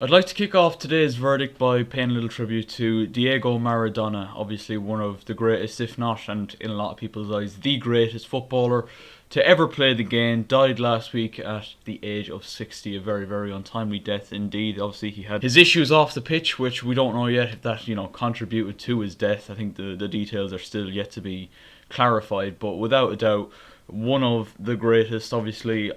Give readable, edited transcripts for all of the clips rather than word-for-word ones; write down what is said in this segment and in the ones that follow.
I'd like to kick off today's verdict by paying a little tribute to Diego Maradona, obviously one of the greatest, if not, and in a lot of people's eyes, the greatest footballer to ever play the game. Died last week at the age of 60, a very, very untimely death indeed. Obviously, he had his issues off the pitch, which we don't know yet if that, contributed to his death. I think the details are still yet to be clarified, but without a doubt, one of the greatest, obviously.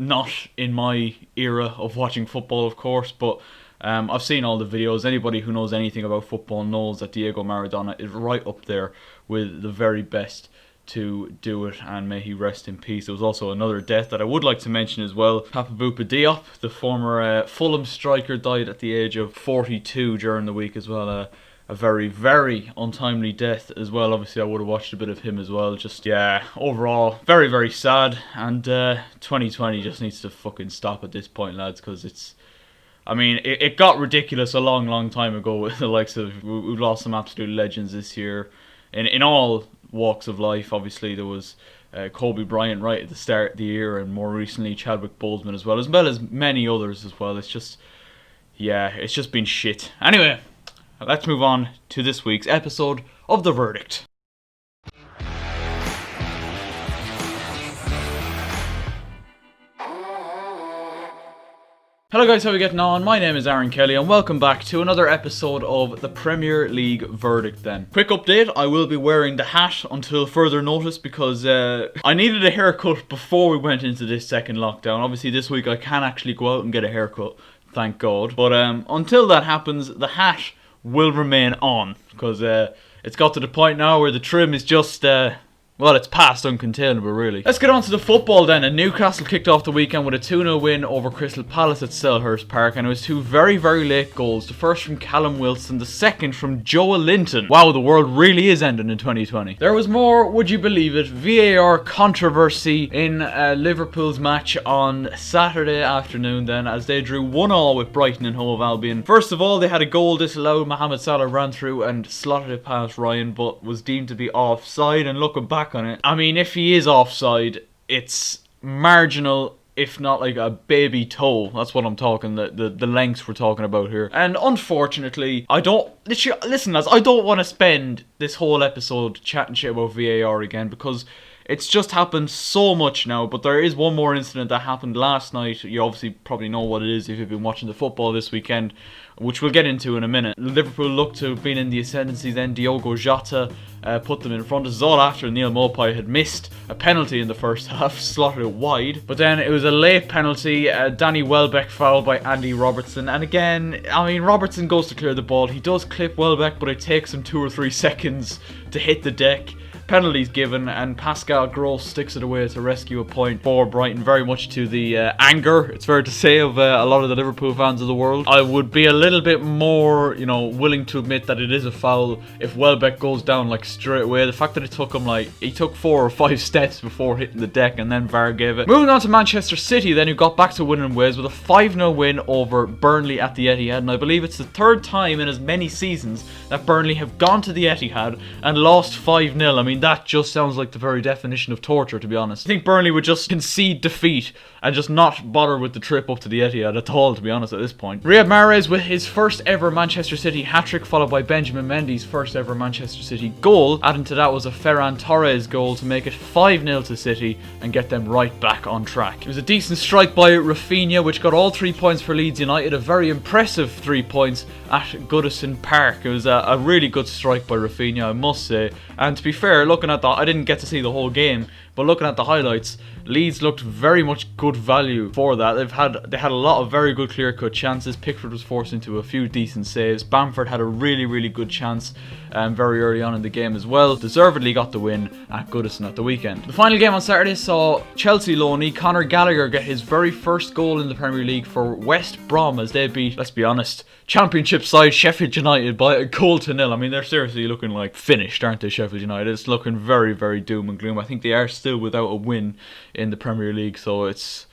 Not in my era of watching football, of course, but I've seen all the videos. Anybody who knows anything about football knows that Diego Maradona is right up there with the very best to do it, and may he rest in peace. There was also another death that I would like to mention as well. Papa Bouba Diop, the former Fulham striker, died at the age of 42 during the week as well. A very, very untimely death as well. Obviously, I would have watched a bit of him as well. Just, yeah, overall, very, very sad. And 2020 just needs to fucking stop at this point, lads, because it got ridiculous a long, long time ago with the likes of, we've lost some absolute legends this year in all walks of life. Obviously, there was Kobe Bryant right at the start of the year, and more recently Chadwick Boseman as well as many others as well. It's just been shit. Anyway, let's move on to this week's episode of The Verdict. Hello guys, how are we getting on? My name is Aaron Kelly and welcome back to another episode of the Premier League Verdict then. Quick update, I will be wearing the hat until further notice because I needed a haircut before we went into this second lockdown. Obviously this week I can actually go out and get a haircut, thank God. But until that happens, the hat will remain on because it's got to the point now where the trim is just it's past uncontainable really. Let's get on to the football then. And Newcastle kicked off the weekend with a 2-0 win over Crystal Palace at Selhurst Park, and it was two very, very late goals. The first from Callum Wilson, the second from Joe Linton. Wow, the world really is ending in 2020. There was more, would you believe it, VAR controversy in Liverpool's match on Saturday afternoon then, as they drew 1-1 with Brighton and Hove Albion. First of all, they had a goal disallowed. Mohamed Salah ran through and slotted it past Ryan, but was deemed to be offside. And looking back on it, I mean, if he is offside, it's marginal, if not like a baby toe. That's what I'm talking, the lengths we're talking about here. And unfortunately, listen lads, I don't want to spend this whole episode chatting shit about VAR again, because it's just happened so much now. But there is one more incident that happened last night. You obviously probably know what it is if you've been watching the football this weekend, which we'll get into in a minute. Liverpool looked to have been in the ascendancy then. Diogo Jota put them in front. This is all after Neil Maupay had missed a penalty in the first half, slotted it wide. But then it was a late penalty. Danny Welbeck fouled by Andy Robertson. And again, I mean, Robertson goes to clear the ball. He does clip Welbeck, but it takes him 2 or 3 seconds to hit the deck. Penalties given, and Pascal Gross sticks it away to rescue a point for Brighton, very much to the anger, it's fair to say, of a lot of the Liverpool fans of the world. I would be a little bit more, willing to admit that it is a foul if Welbeck goes down like straight away. The fact that it took him he took 4 or 5 steps before hitting the deck, and then VAR gave it. Moving on to Manchester City then, who got back to winning ways with a 5-0 win over Burnley at the Etihad, and I believe it's the third time in as many seasons that Burnley have gone to the Etihad and lost 5-0. I mean, that just sounds like the very definition of torture, to be honest. I think Burnley would just concede defeat and just not bother with the trip up to the Etihad at all, to be honest, at this point. Riyad Mahrez with his first ever Manchester City hat-trick, followed by Benjamin Mendy's first ever Manchester City goal. Adding to that was a Ferran Torres goal to make it 5-0 to City and get them right back on track. It was a decent strike by Rafinha, which got all 3 points for Leeds United. A very impressive 3 points at Goodison Park. It was a really good strike by Rafinha, I must say. And to be fair, looking at that, I didn't get to see the whole game, but looking at the highlights, Leeds looked very much good value for that. They had a lot of very good clear-cut chances. Pickford was forced into a few decent saves. Bamford had a really, really good chance very early on in the game as well. Deservedly got the win at Goodison at the weekend. The final game on Saturday saw Chelsea loanee Conor Gallagher get his very first goal in the Premier League for West Brom as they beat, let's be honest, Championship side Sheffield United by a goal to nil. I mean, they're seriously looking like finished, aren't they, Sheffield United? It's looking very, very doom and gloom. I think they are still without a win in the Premier League, so it's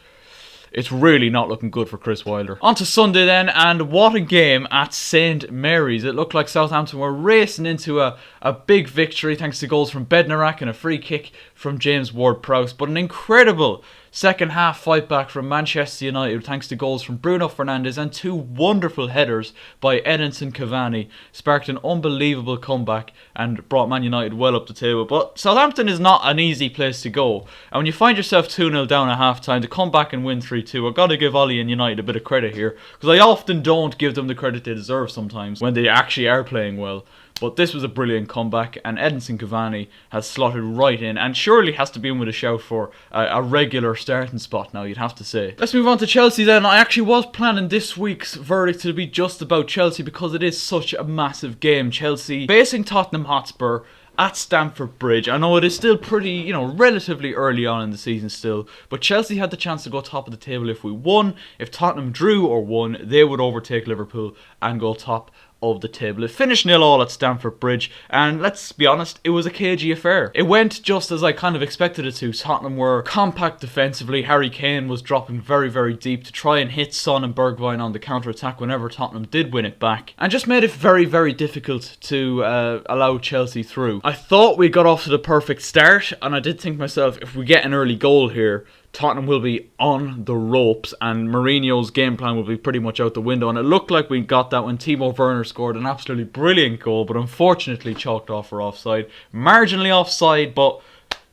really not looking good for Chris Wilder. On to Sunday then, and what a game at St Mary's. It looked like Southampton were racing into a big victory thanks to goals from Bednarak and a free kick from James Ward-Prowse, but an incredible Second half fight back from Manchester United thanks to goals from Bruno Fernandes and 2 wonderful headers by Edinson Cavani sparked an unbelievable comeback and brought Man United well up the table. But Southampton is not an easy place to go, and when you find yourself 2-0 down at half time to come back and win 3-2, I've got to give Ollie and United a bit of credit here, because I often don't give them the credit they deserve sometimes when they actually are playing well. But this was a brilliant comeback, and Edinson Cavani has slotted right in and surely has to be in with a shout for a regular starting spot now, you'd have to say. Let's move on to Chelsea then. I actually was planning this week's verdict to be just about Chelsea because it is such a massive game. Chelsea facing Tottenham Hotspur at Stamford Bridge. I know it is still pretty, relatively early on in the season still, but Chelsea had the chance to go top of the table if we won. If Tottenham drew or won, they would overtake Liverpool and go top of the table. It finished 0-0 at Stamford Bridge, and let's be honest, it was a cagey affair. It went just as I kind of expected it to. Tottenham were compact defensively. Harry Kane was dropping very, very deep to try and hit Son and Bergwijn on the counter-attack whenever Tottenham did win it back, and just made it very, very difficult to allow Chelsea through. I thought we got off to the perfect start, and I did think to myself, if we get an early goal here, Tottenham will be on the ropes and Mourinho's game plan will be pretty much out the window. And it looked like we got that when Timo Werner scored an absolutely brilliant goal, but unfortunately chalked off for offside. Marginally offside, but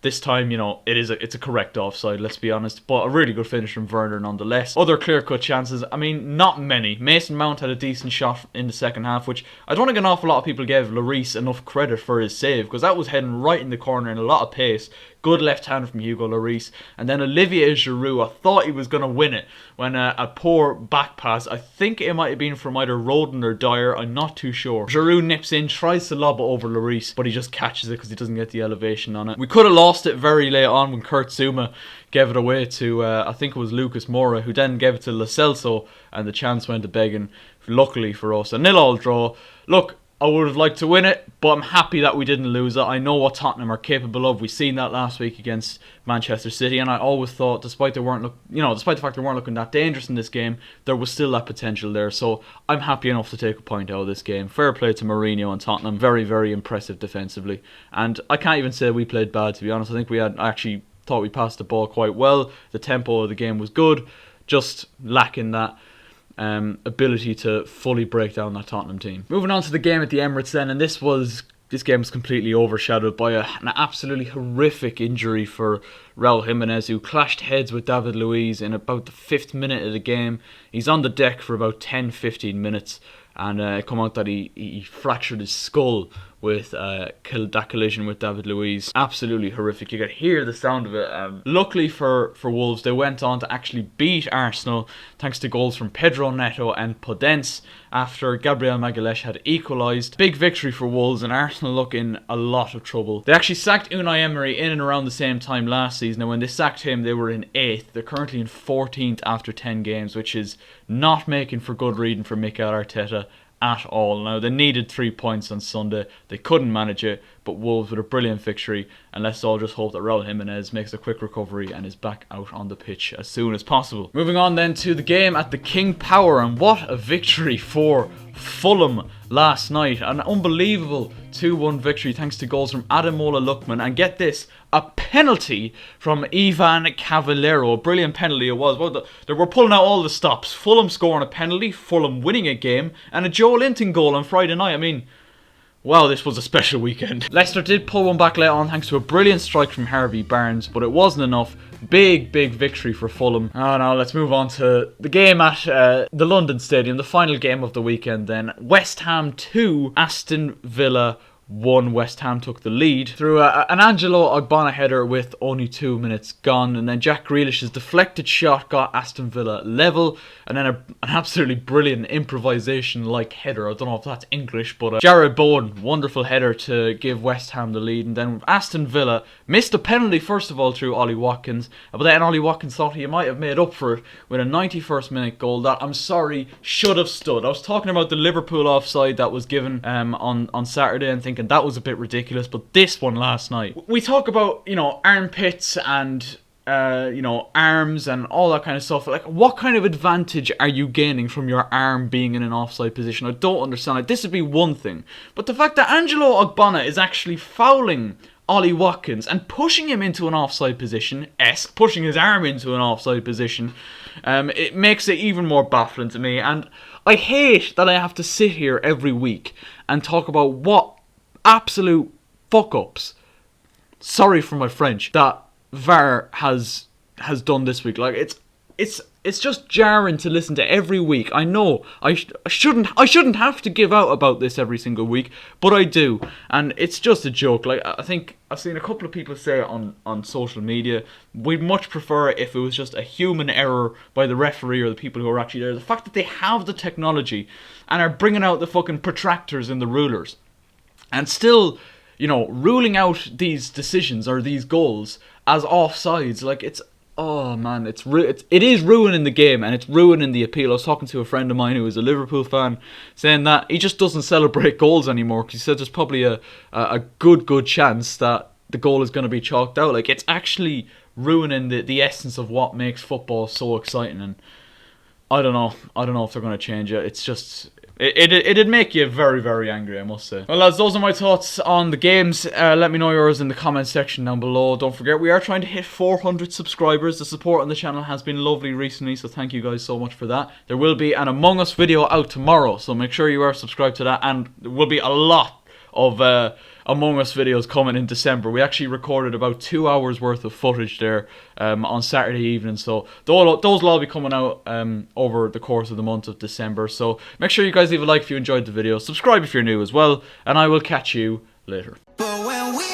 this time, it's a correct offside, let's be honest. But a really good finish from Werner nonetheless. Other clear-cut chances, not many. Mason Mount had a decent shot in the second half, which I don't think an awful lot of people gave Lloris enough credit for his save, because that was heading right in the corner in a lot of pace. Good left hand from Hugo Lloris. And then Olivier Giroud, I thought he was going to win it when a poor back pass, I think it might have been from either Rodon or Dyer, I'm not too sure. Giroud nips in, tries to lob it over Lloris, but he just catches it because he doesn't get the elevation on it. We could have lost it very late on when Kurt Zouma gave it away to, I think it was Lucas Moura, who then gave it to Lo Celso, and the chance went to Began, luckily for us. A 0-0 draw. Look, I would have liked to win it, but I'm happy that we didn't lose it. I know what Tottenham are capable of. We've seen that last week against Manchester City, and I always thought, despite the fact they weren't looking that dangerous in this game, there was still that potential there. So I'm happy enough to take a point out of this game. Fair play to Mourinho and Tottenham. Very, very impressive defensively, and I can't even say we played bad, to be honest. I think I actually thought we passed the ball quite well. The tempo of the game was good, just lacking that ability to fully break down that Tottenham team. Moving on to the game at the Emirates then, and this game was completely overshadowed by an absolutely horrific injury for Raul Jimenez, who clashed heads with David Luiz in about the 5th minute of the game. He's on the deck for about 10-15 minutes, and it come out that he fractured his skull with that collision with David Luiz. Absolutely horrific. You could hear the sound of it. Luckily for Wolves, they went on to actually beat Arsenal thanks to goals from Pedro Neto and Podence after Gabriel Magalhaes had equalised. Big victory for Wolves, and Arsenal look in a lot of trouble. They actually sacked Unai Emery in and around the same time last season, and when they sacked him they were in 8th. They're currently in 14th after 10 games, which is not making for good reading for Mikel Arteta at all. Now, they needed 3 points on Sunday. They couldn't manage it, but Wolves with a brilliant victory, and let's all just hope that Raul Jimenez makes a quick recovery and is back out on the pitch as soon as possible. Moving on then to the game at the King Power, and what a victory for Fulham last night. An unbelievable 2-1 victory thanks to goals from Ademola Lookman, and get this, a penalty from Ivan Cavallero. A brilliant penalty it was. Well, they were pulling out all the stops. Fulham scoring a penalty, Fulham winning a game, and a Joe Linton goal on Friday night. Wow, this was a special weekend. Leicester did pull one back late on thanks to a brilliant strike from Harvey Barnes, but it wasn't enough. Big victory for Fulham. Now let's move on to the game at the London Stadium, the final game of the weekend then. West Ham 2, Aston Villa 1. West Ham took the lead through an Angelo Ogbonna header with only 2 minutes gone, and then Jack Grealish's deflected shot got Aston Villa level, and then an absolutely brilliant improvisation-like header. I don't know if that's English, but Jared Bowen, wonderful header to give West Ham the lead, and then Aston Villa missed a penalty first of all through Ollie Watkins, but then Ollie Watkins thought he might have made up for it with a 91st minute goal that, I'm sorry, should have stood. I was talking about the Liverpool offside that was given on Saturday and thinking that was a bit ridiculous, but this one last night, we talk about, armpits and arms and all that kind of stuff. Like, what kind of advantage are you gaining from your arm being in an offside position? I don't understand. Like, this would be one thing, but the fact that Angelo Ogbonna is actually fouling Ollie Watkins and pushing him into an offside position, pushing his arm into an offside position, it makes it even more baffling to me. And I hate that I have to sit here every week and talk about what absolute fuck-ups, sorry for my French, that VAR has done this week. Like, it's just jarring to listen to every week. I know I shouldn't have to give out about this every single week, but I do, and it's just a joke. Like, I think I've seen a couple of people say it on social media. We'd much prefer it if it was just a human error by the referee or the people who are actually there. The fact that they have the technology and are bringing out the fucking protractors and the rulers, and still, you know, ruling out these decisions or these goals as offsides, like, it's, oh man, it is ruining the game, and it's ruining the appeal. I was talking to a friend of mine who is a Liverpool fan, saying that he just doesn't celebrate goals anymore because he said there's probably a good chance that the goal is going to be chalked out. Like, it's actually ruining the essence of what makes football so exciting, and I don't know if they're going to change it. It's just, it'd make you very, very angry, I must say. Well, lads, those are my thoughts on the games. Let me know yours in the comment section down below. Don't forget, we are trying to hit 400 subscribers. The support on the channel has been lovely recently, so thank you guys so much for that. There will be an Among Us video out tomorrow, so make sure you are subscribed to that, and there will be a lot of Among Us videos coming in December. We actually recorded about 2 hours worth of footage there on Saturday evening, so those will all be coming out over the course of the month of December. So make sure you guys leave a like if you enjoyed the video, subscribe if you're new as well, and I will catch you later. But when we